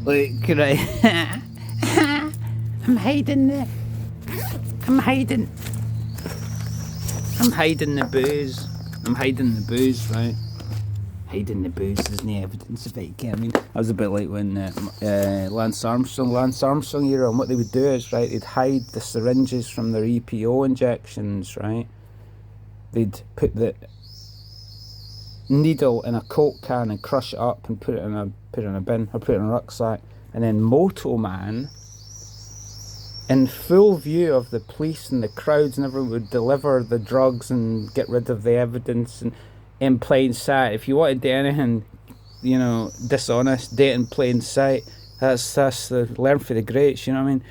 Like, right. I'm hiding the. I'm hiding. I'm hiding the booze. I'm hiding the booze, right? Hiding the booze, there's no evidence of it. I mean, that was a bit like when Lance Armstrong era, and what they would do is, right, they'd hide the syringes from their EPO injections, right? They'd put the needle in a Coke can and crush it up and put it in a bin or put it in a rucksack, and then Moto Man, in full view of the police and the crowds and everyone, would deliver the drugs and get rid of the evidence, and in plain sight. If you wanted to do anything, dishonest, do it in plain sight. That's the learn for the greats, you know what I mean?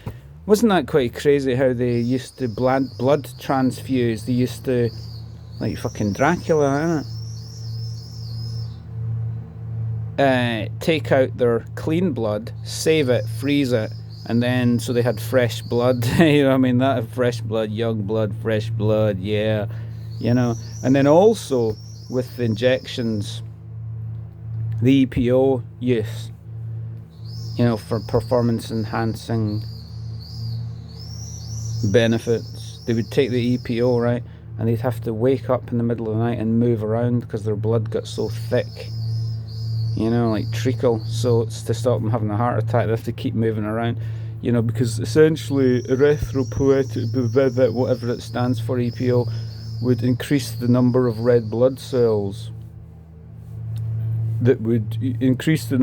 Wasn't that quite crazy how they used to blood transfuse? They used to, like fucking Dracula, innit? Take out their clean blood, save it, freeze it, and then so they had fresh blood. You know what I mean? That fresh blood, young blood, fresh blood, yeah. And then also with the injections, the EPO use, for performance enhancing benefits. They would take the EPO, right, and they'd have to wake up in the middle of the night and move around because their blood got so thick, like treacle. So it's to stop them having a heart attack, they have to keep moving around, because essentially erythropoietic, whatever it stands for, EPO, would increase the number of red blood cells. That would increase the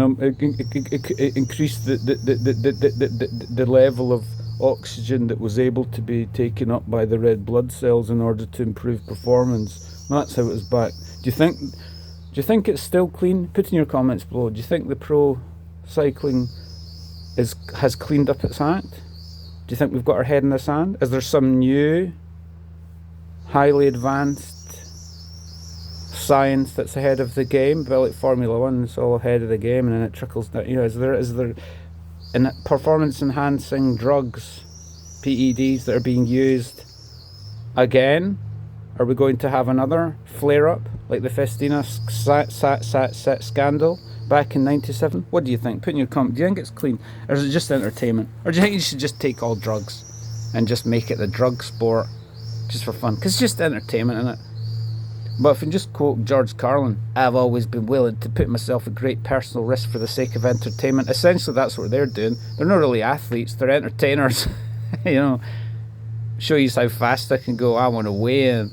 level of oxygen that was able to be taken up by the red blood cells in order to improve performance. That's how it was back. Do you think it's still clean? Put in your comments below. Do you think the pro cycling has cleaned up its act? Do you think we've got our head in the sand? Is there some new, highly advanced science that's ahead of the game? But like Formula One, it's all ahead of the game, and then it trickles down. Is there in performance enhancing drugs, PEDs, that are being used again? Are we going to have another flare up like the Festina scandal back in '97? What do you think? Put in your comment. Do you think it's clean, or is it just entertainment, or do you think you should just take all drugs and just make it the drug sport just for fun? Because it's just entertainment, isn't it? But if you just quote George Carlin, I've always been willing to put myself at great personal risk for the sake of entertainment. Essentially, that's what they're doing. They're not really athletes, they're entertainers. Show you how fast I can go, I want to win.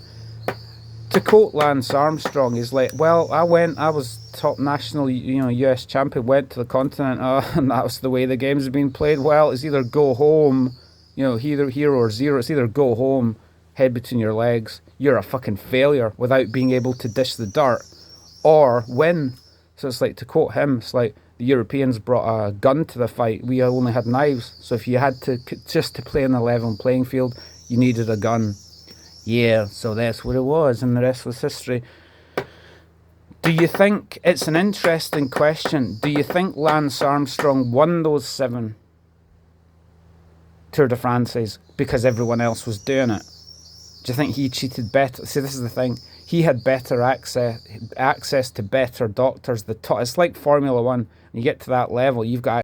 To quote Lance Armstrong, he's like, well, I was top national, US champion, went to the continent, and that was the way the games have been played. Well, it's either go home, either hero or zero. It's either go home, head between your legs, you're a fucking failure without being able to dish the dirt, or win. So it's like, to quote him, it's like the Europeans brought a gun to the fight, we only had knives. So if you had to, just to play on a level playing field, you needed a gun. Yeah, so that's what it was, and the rest was history. Do you think, it's an interesting question, do you think Lance Armstrong won those 7 Tour de France's because everyone else was doing it? Do you think he cheated better? See, this is the thing. He had better access to better doctors. It's like Formula One. When you get to that level, you've got